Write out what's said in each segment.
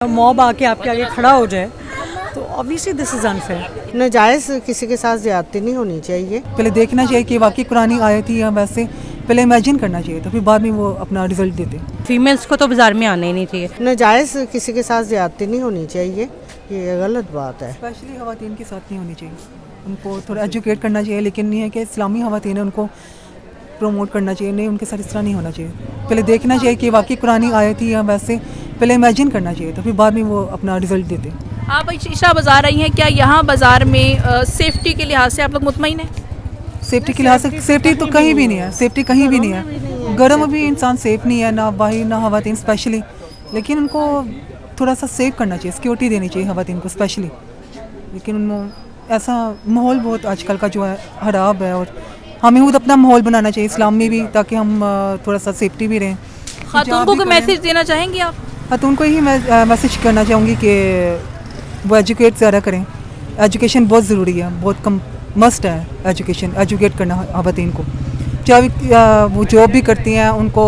Mob आके आपके आगे खड़ा हो जाए तो ऑब्वियसली दिस इज़ अनफेयर। नाजायज़ किसी के साथ ज़्यादती नहीं होनी चाहिए। पहले देखना चाहिए कि वाकई कुरानी आयत ही या वैसे पहले इमेजिन करना चाहिए तो फिर बाद में वो अपना रिजल्ट देते। फीमेल्स को तो बाज़ार में आना ही नहीं चाहिए। नाजायज़ किसी के साथ ज़्यादती नहीं होनी चाहिए, ये गलत बात है। स्पेशली ख़वातीन के साथ नहीं होनी चाहिए, उनको थोड़ा एजुकेट करना चाहिए, लेकिन नहीं है कि इस्लामी ख़वातीन है उनको प्रमोट करना चाहिए, नहीं उनके साथ इस तरह नहीं होना चाहिए। पहले देखना चाहिए कि वाकई कुरानी आयत ही या वैसे पहले इमेजिन करना चाहिए तो फिर बाद में वो अपना रिजल्ट देते। आप ईशा बाज़ार आई हैं, क्या यहाँ बाज़ार में सेफ्टी के लिहाज से आप लोग मुतमईन हैं? सेफ्टी के लिहाज से सेफ्टी तो कहीं भी नहीं है, सेफ्टी कहीं भी नहीं है। गर्म में भी इंसान सेफ़ नहीं है, ना बाहर ना ख़वातीन स्पेशली, लेकिन उनको थोड़ा सा सेव करना चाहिए, सिक्योरिटी देनी चाहिए ख़वातीन को स्पेशली। लेकिन उनको ऐसा माहौल बहुत आजकल का जो है ख़राब है, और हमें खुद अपना माहौल बनाना चाहिए इस्लाम में भी, ताकि हम थोड़ा सा सेफ्टी भी रहें। खातून को कोई मैसेज देना चाहेंगे आप? खातून को ही मैं मैसेज करना चाहूँगी कि वो एजुकेट ज़्यादा करें। एजुकेशन बहुत ज़रूरी है, बहुत कम मस्ट है एजुकेशन, एजुकेट करना ख़वातीन को। चाहे वो जॉब भी करती हैं उनको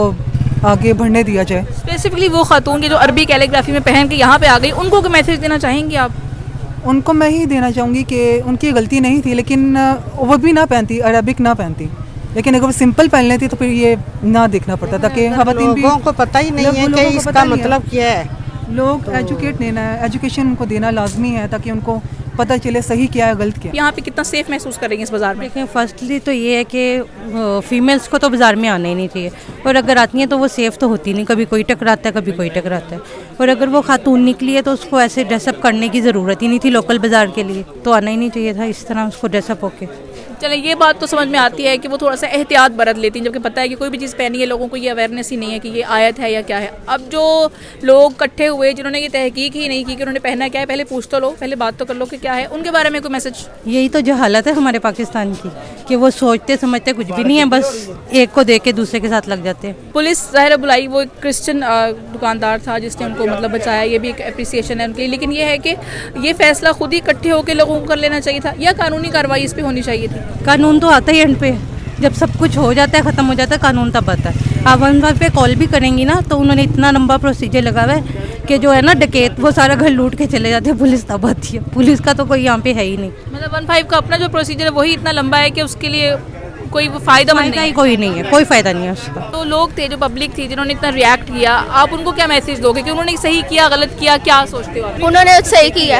आगे बढ़ने दिया जाए। स्पेसिफिकली वो खातून के जो अरबी कैलीग्राफी में पहन के यहाँ पे आ गई, उनको कोई मैसेज देना चाहेंगे आप? उनको मैं ही देना चाहूँगी कि उनकी गलती नहीं थी, लेकिन वो भी ना पहनती, अरबिक ना पहनती, लेकिन अगर वो सिंपल पहन लेती तो फिर ये ना देखना पड़ता था कि ख़वातीन भी, लोगों को पता ही नहीं है कि इसका मतलब क्या है। लोग एजुकेट लेना है, एजुकेशन उनको देना लाजमी है ताकि उनको पता चले सही क्या है गलत क्या है। यहाँ पे कितना सेफ महसूस कर रही हैं इस बाज़ार में? देखें, फर्स्टली तो ये है कि फ़ीमेल्स को तो बाज़ार में आना ही नहीं चाहिए, और अगर आती हैं तो वो सेफ़ तो होती नहीं, कभी कोई टकराता है कभी कोई टकराता है। और अगर वो खातून निकली है तो उसको ऐसे ड्रेसअप करने की ज़रूरत ही नहीं थी लोकल बाज़ार के लिए, तो आना ही नहीं चाहिए था इस तरह उसको ड्रेसअप होके। चले, ये बात तो समझ में आती है कि वो थोड़ा सा एहतियात बरत लेती हैं, जबकि पता है कि कोई भी चीज़ पहनी है, लोगों को ये अवेयरनेस ही नहीं है कि ये आयत है या क्या है। अब जो लोग इकट्ठे हुए जिन्होंने ये तहकीक ही नहीं की कि उन्होंने पहना क्या है, पहले पूछ तो लो, पहले बात तो कर लो कि क्या है, उनके बारे में कोई मैसेज? यही तो जो हालत है हमारे पाकिस्तान की, कि वो सोचते समझते कुछ भी नहीं है, बस एक को देख के दूसरे के साथ लग जाते हैं। पुलिस ज़ाहिर बुलाई, वो एक क्रिश्चियन दुकानदार था जिसने उनको मतलब बचाया, ये भी एक अप्रिसिएशन है उनकी। लेकिन ये है कि ये फैसला खुद ही इकट्ठे होकर लोगों को कर लेना चाहिए था, या कानूनी कार्रवाई इस पर होनी चाहिए थी? कानून तो आता ही एंड पे, जब सब कुछ हो जाता है, ख़त्म हो जाता है, कानून तब आता है। आप 115 पे कॉल भी करेंगी ना तो उन्होंने इतना लंबा प्रोसीजर लगा हुआ है कि जो है ना डकैत वो सारा घर लूट के चले जाते हैं, पुलिस तब आती है। पुलिस का तो कोई यहाँ पे है ही नहीं। मतलब 15 का अपना जो प्रोसीजर है वही इतना लंबा है कि उसके लिए कोई फ़ायदा ही कोई नहीं है, कोई फ़ायदा नहीं है उसका। तो लोग थे जो पब्लिक थी जिन्होंने इतना रिएक्ट किया, आप उनको क्या मैसेज दोगे कि उन्होंने सही किया गलत किया, क्या सोचते हो आप? उन्होंने सही किया,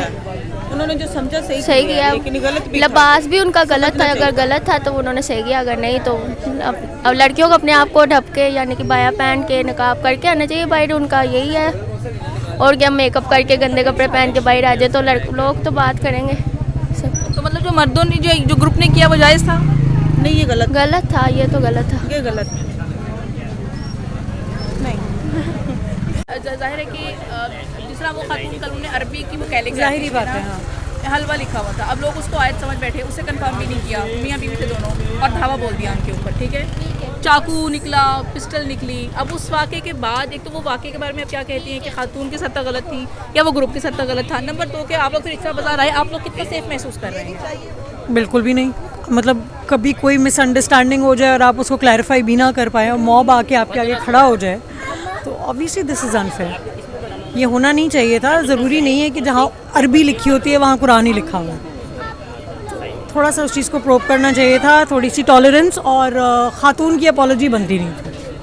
उन्होंने जो समझा सही किया, लेकिन गलत भी लिबास भी उनका गलत था, अगर गलत था तो उन्होंने सही किया, अगर नहीं तो अब लड़कियों को अपने आप को ढक के यानी कि बाया पहन के नकाब करके आना चाहिए बाहर, उनका यही है। और क्या मेकअप करके गंदे कपड़े पहन के बाहर आ जाए तो लोग तो बात करेंगे। तो मतलब जो मर्दों ने जो ग्रुप ने किया वो जायज़ था? नहीं, ये गलत था, ये तो गलत था, ये गलत है। जाहिर है कि जिस तरह वो खातून कल उन्होंने अरबी की वो कैलीग्राफी, ज़ाहिर ही बात है, हाँ। हलवा लिखा हुआ था, अब लोग उसको आयत समझ बैठे, उससे कंफर्म भी नहीं किया, मियाँ बीवी थे दोनों, और धावा बोल दिया उनके ऊपर, ठीक है। चाकू निकला, पिस्टल निकली। अब उस वाक़े के बाद एक तो वो वाक़े के बारे में आप क्या कहती हैं कि खातून की सत्ता गलत थी या वो ग्रुप की सत्ता गलत था? नंबर 2 के आप लोग फिर इस बाज़ार आए, आप लोग कितना सेफ महसूस कर रहे हैं? बिल्कुल भी नहीं। मतलब कभी कोई मिसअंडरस्टैंडिंग हो जाए और आप उसको क्लैरिफाई भी ना कर पाए और मॉब आके आपके आगे खड़ा हो जाए तो ऑब्वियसली दिस इज़ अनफेयर। ये होना नहीं चाहिए था। ज़रूरी नहीं है कि जहाँ अरबी लिखी होती है वहाँ कुरान ही लिखा हुआ है। थोड़ा सा उस चीज़ को प्रोब करना चाहिए था, थोड़ी सी टॉलरेंस, और ख़ातून की अपॉलॉजी बनती नहीं थी।